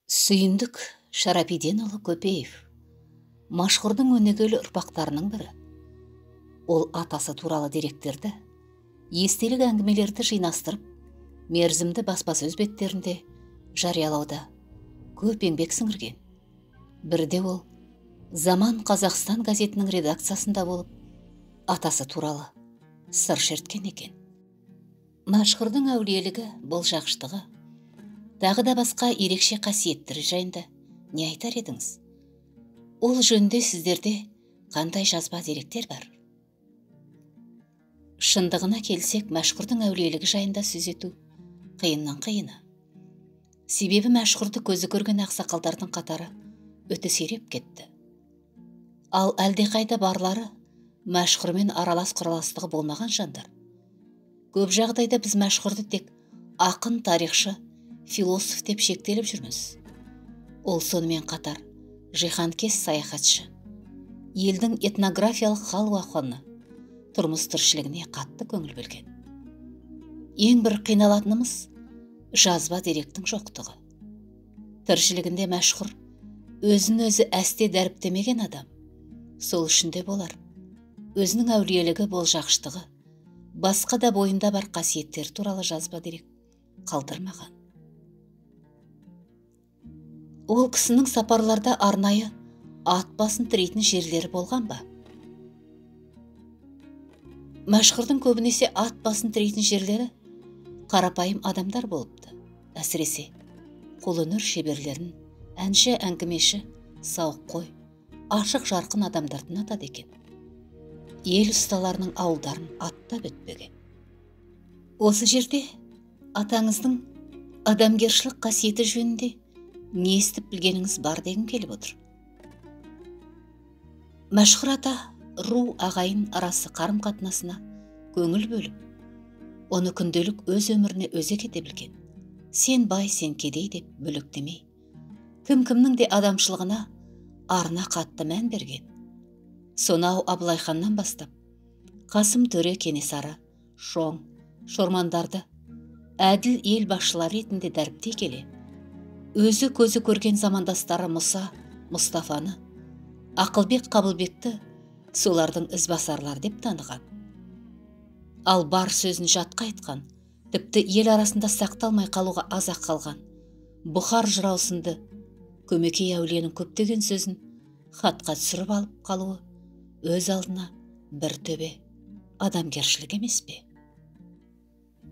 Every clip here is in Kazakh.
Сүйіндік Шарапиденұлы Көпеев машһүрдің өнегелі ұрпақтарының бірі. Ол атасы туралы деректерді, естелік әңгімелерді жинастырып, мерзімді баспасөз беттерінде жариялауда көп еңбек сіңірген. Бірде ол Заман Қазақстан газетінің редакциясында болып, атасы туралы сыр шерткен екен. Машһүрдің әулиелігі, болжағыштығы, тағы да басқа ерекше қасиеттері жайында не айтар едіңіз? Ол жөнінде сіздерде қандай жазба деректер бар? Шындығына келсек, мәшһүрдің әулиелігі жайында сөз ету қиыннан қиыны. Себебі мәшһүрді көзі көрген ақсақалдардың қатары өте сиреп кетті. Ал әлдеқайда барлары мәшһүрмен аралас құраластығы болмаған жандар. Көп жағдайда біз мәшһүрді тек ақын, тарихшы, философ деп шектеліп жүрміз. Ол сонымен қатар жиһанкес саяхатшы, елдің этнографиялық хал-ахуалына, тұрмыс тіршілігіне қатты көңіл бөлген. Ең бір қиналатынымыз жазба деректің жоқтығы. Тіршілігінде мәшһүр өзін өзі әсте дәріптемеген адам. Сол үшін де болар, өзінің әулиелігі, болжағыштығы, басқа да бойында бар қасиеттер туралы жазба дерек қалдырмаған. Ол кісінің сапарларда арнайы ат басын тірейтін жерлері болған ба? Мәшһүрдің көбінесе ат басын тірейтін жерлері қарапайым адамдар болыпты. Әсіресе қолөнер шеберлерін, әнші, әңгімеші, сауық қой, ашық жарқын адамдарды ұнатады екен. Ел ұсталарының ауылдарын аттап өтпеген. Осы жерде атаңыздың адамгершілік қасиеті жөнінде не естіп білгеніңіз бар дегім келіп отыр. Мәшһүр ата ру ағайын арасы қарым-қатынасына көңіл бөліп, оны күнделік өз өміріне өзі кете білген. Сен бай, сен кедей деп бөлектемей, кім-кімнің де адамшылығына арына қатты мән берген. Сонау Абылайханнан бастап, Қасым Төре, Кенесары, Шоң, Шормандарды әділ ел басшылары ретінде дәріптей келе, өзі көзі көрген замандастары Мұса, Мұстафаны, Ақылбек, Қабылбекті солардың ізбасарлар деп таныған. Ал бар сөзін жатқа айтқан, тіпті ел арасында сақталмай қалуға аз-ақ қалған Бұхар жыраусынды Көмекей әулиенің көптеген сөзін хатқа түсіріп алып қалуы өз алдына бір төбе адамгершілік емес пе?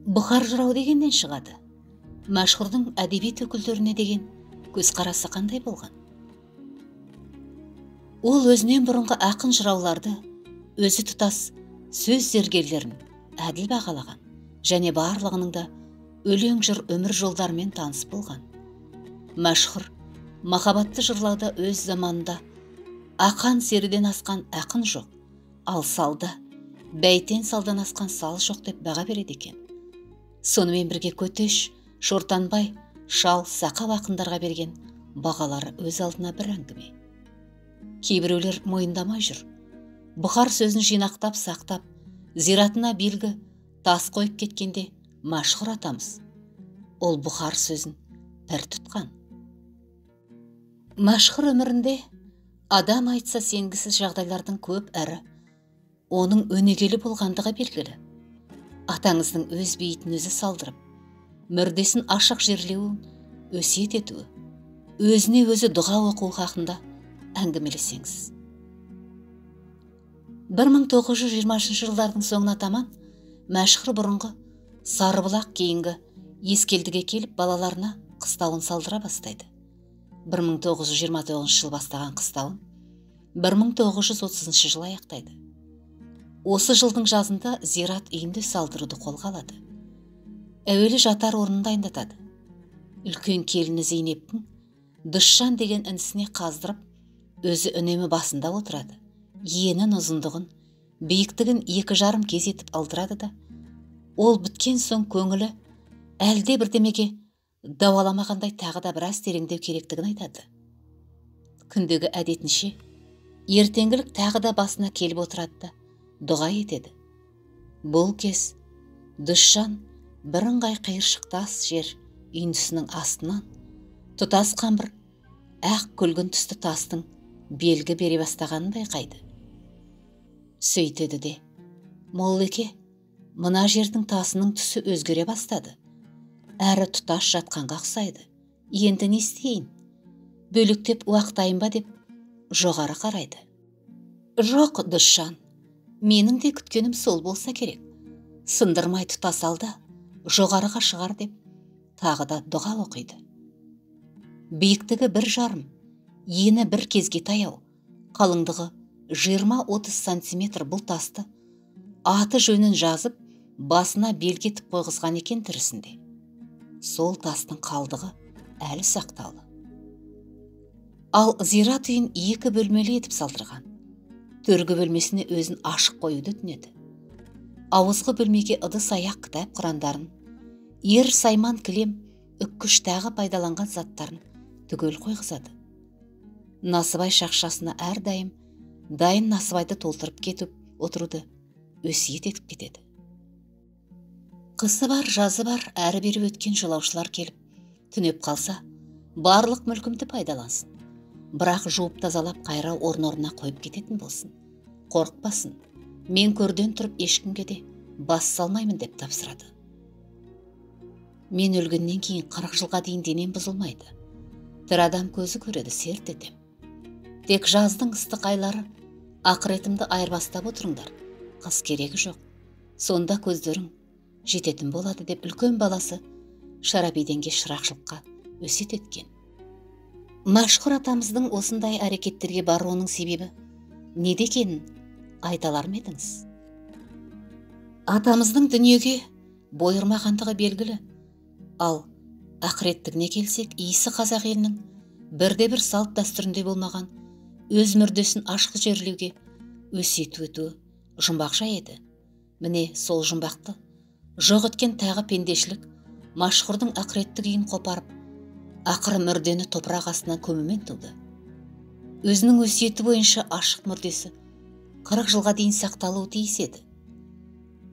Бұхар жырау дегеннен шығады. Мәшһүрдің әдебиет өкілдеріне деген көзқарасы қандай болған? Ол өзінен бұрынғы ақын жырауларды, өзі тұтас сөз зергерлерін әділ бағалаған және барлығының да өлең жыр өмір жолдарымен таныс болған. Мәшһүр махаббатты жырлауда өз заманында ақан серіден асқан ақын жоқ, ал салда бәйтен салдан асқан сал жоқ деп баға береді екен. Сонымен бірге Көтеш, Шортанбай, Шал, Сақап ақындарға берген бағалары өз алдына бір әңгіме. Кейбіреулер мойындамай жүр. Бұхар сөзін жинақтап, сақтап, зиратына белгі тас қойып кеткенде мәшһүр атамыз. Ол Бұхар сөзін пір тұтқан. Мәшһүр өмірінде адам айтса сенгісіз жағдайлардың көп әрі, оның өнегелі болғандығы белгілі. Атаңыздың өз бейітін өзі салдырып, мүрдесін ашық жерлеуін өсиет етуі, өзіне өзі дұға оқу хақында әңгімелесеңіз. 1920 жылдардың соңына таман мәшһүр бұрынғы Сарыбұлақ кейінгі Ескелдіге келіп балаларына қыстауын салдыра бастайды. 1929 жыл бастаған қыстауын 1930 жыл аяқтайды. Осы жылдың жазында зират үйінде салдыруды қолға алады. Әуелі жатар орнын дайындатады. Үлкен келіні Зейнептің Дұшжан деген інісіне қаздырып, өзі үнемі басында отырады. Енін ұзындығын, биіктігін 2,5 кез етіп алдырады да, ол біткен соң көңілі әлде бірдемеге дауаламағандай тағы да біраз тереңдеу керектігін айтады. Күндегі әдетінше, ертеңгілік тағы да басына келіп отырады да, дұға етеді. Бұл кез Дұшжан бірыңғай қиыршық тас жер үйіндісінің астынан Тұтас қамыр ақ күлгін түсті тастың белгі бере бастағанын байқайды. Сөйтеді де, Моллеке, мына жердің тасының түсі өзгере бастады. Әрі тұтас жатқанға ұқсайды. Енді не істейін? Бөліктеп уақтайын ба деп жоғары қарайды. Жоқ, Дұшжан, менің де күткенім сол болса керек. Сындырмай тұтас алда, жоғарыға шығар деп тағы да дұға оқиды. Биіктігі 1,5, ені бір кезге таяу, қалыңдығы 20-30 сантиметр бұл тасты аты жөнін жазып, басына белгетіп қойғызған екен тірісінде. Сол тастың қалдығы әлі сақтаулы. Ал зират үйін 2 бөлмелі етіп салдырған. Төргі бөлмесіне өзін ашық қоюды түнеді. Ауызғы бөлмеге ыдыс аяқ кітап құрандарын, ер сайман кілем, үккіш тағы пайдаланған заттарын түгел қойғызады. Насыбай шақшасына әрдайым дайын насыбайды толтырып кетіп отыруды өсиет етіп кетеді. Қысы бар, жазы бар, әрі бері өткен жолаушылар келіп, түнеп қалса, барлық мүлкімді пайдалансын. Бірақ жуып тазалап қайра орнына қойып кететін болсын. Қорықпасын, мен көрден тұрып ешкімге де бас салмаймын деп тапсырады. Мен өлгеннен кейін 40 жылға дейін денем бұзылмайды. Тірі адам көзі көреді, серт етем. Тек жаздың ыстық айлары ақыретімді айырбастап отырыңдар. Қыс керегі жоқ. Сонда көздерің жететін болады деп үлкен баласы Шарабиденге шырақшылыққа өсиет еткен. Мәшһүр атамыздың осындай әрекеттерге баруының себебі неде екенін айталар ма едіңіз? Атамыздың дүниеге бойырмағандығы белгілі. Ал ақыреттігіне келсек, иісі қазақ елінің бірде-бір салт дәстүрінде болмаған өз мүрдесін ашық жерлеуге өсиет етуі жұмбақ жай еді. Міне сол жұмбақты жоқ еткен тағы пендешілік Мәшһүрдің ақыреттік үйін қопарып, ақыры мүрдені топырақ астынан көмумен туды. Өзінің өсиеті бойынша ашық мүрдесі 40 жылға дейін сақталуы тиіс еді.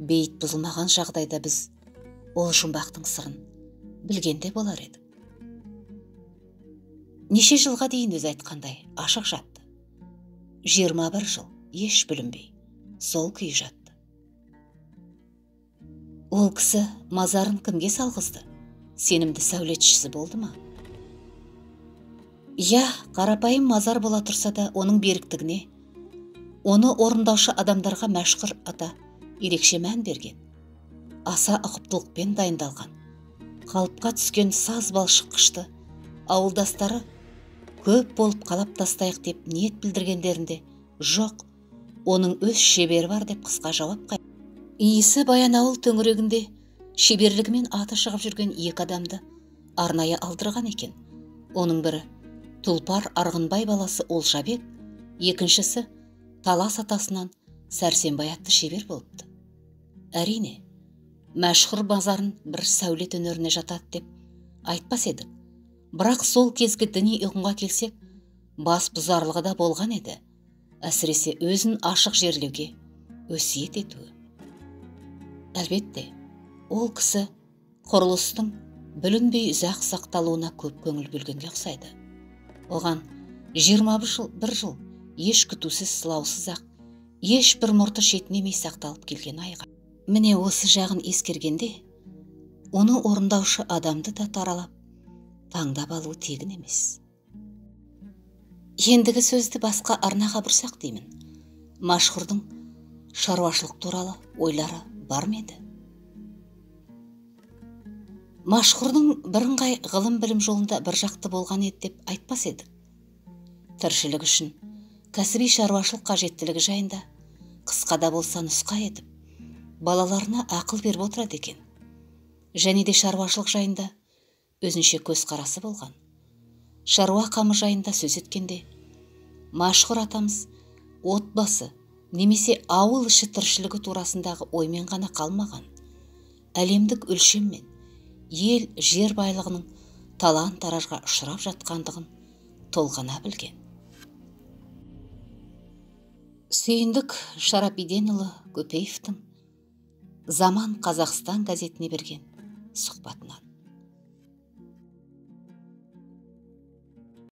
Бейіт бұзылмаған жағдайда біз ол жұмбақтың сырын білгенде болар едік. Неше жылға дейін өзі айтқандай ашық жатты. 21 жыл еш бүлінбей сол күй жатты. Ол кісі мазарын кімге салғызды? Сенімді сәулетшісі болды ма? Я, қарапайым мазар бола тұрса да, оның беріктігіне, оны орындаушы адамдарға Мәшһүр ата ерекше мән берген. Аса ұқыптылықпен дайындалған, қалыпқа түскен саз балшыққышты ауылдастары көп болып қалап тастайық деп ниет білдіргендерінде жоқ, оның өз шебері бар деп қысқа жауап қайтты. Иісі Баянауыл төңірегінде шеберлігімен аты шығып жүрген 2 адамды арнайы алдырған екен. Оның бірі Тұлпар Арғынбай баласы Олжабек, екіншісі Талас атасынан Сәрсенбай атты шебер болыпты. Әрине, Мәшһүр мазарын бір сәулет өнеріне жатады деп айтпас едік. Бірақ сол кезгі діни ұғымға келсек, бас бұзарлығы да болған еді. Әсіресе өзін ашық жерлеуге өсиет етуі. Әлбетте, ол кісі құрылыстың бүлінбей ұзақ сақталуына көп көңіл бөлгенге ұқсайды. Оған 21 жыл еш күтусіз сылаусыз ақ, еш бір мұрты шетінемей сақталып келген айға. Міне осы жағын ескергенде, оны орындаушы адамды да таралап, таңдап алу тегін емес. Ендігі сөзді басқа арнаға бұрсақ деймін. Мәшһүрдің шаруашылық туралы ойлары бар ма еді? Мәшһүрдің бірыңғай ғылым білім жолында бір жақты болған еді деп айтпас едік. Тіршілік үшін кәсіби шаруашылық қажеттілігі жайында қысқада болса нұсқа етіп, балаларына ақыл беріп отырады екен. Және де шаруашылық жайында өзінше көзқарасы болған. Шаруа қамы жайында сөз еткенде, Мәшһүр атамыз отбасы немесе ауыл іші тіршілігі турасындағы оймен ғана қалмаған, әлемдік өлшеммен ел жер байлығының талан-таражға ұшырап жатқандығын толғана білген. Сүйіндік Шарапиденұлы Көпеевтің «Заман Қазақстан» газетіне берген сұхбатынан.